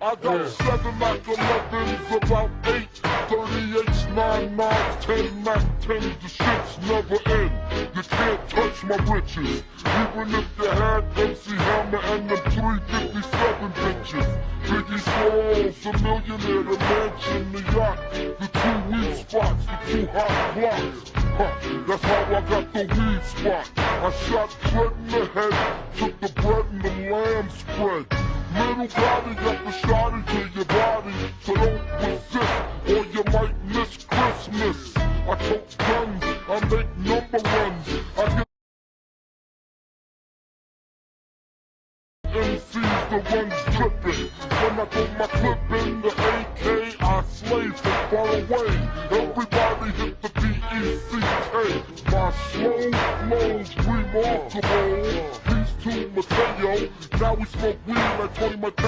I got 7 Mac 11s, about 8 38s, 9 9s, 10 Mac 10s. The shit's never end. You can't touch my riches. Even if you had MC Hammer and them 357 bitches. Biggie Smalls, a millionaire, the mansion, the yacht, the 2 weed spots, the 2 hot blocks. That's how I got the weed spot. I shot bread in the head, took the bread and the lamb spread. Little body got the shot into your body, so don't resist or you might miss Christmas. I tote guns, I make number runs, I get MCs the ones tripping. When I put my clip in the AK, I slay from far away. Everybody hit the DECK. My slow flow's remarkable. Peace to Mateo. Now we smoke weed like Tony Mateo.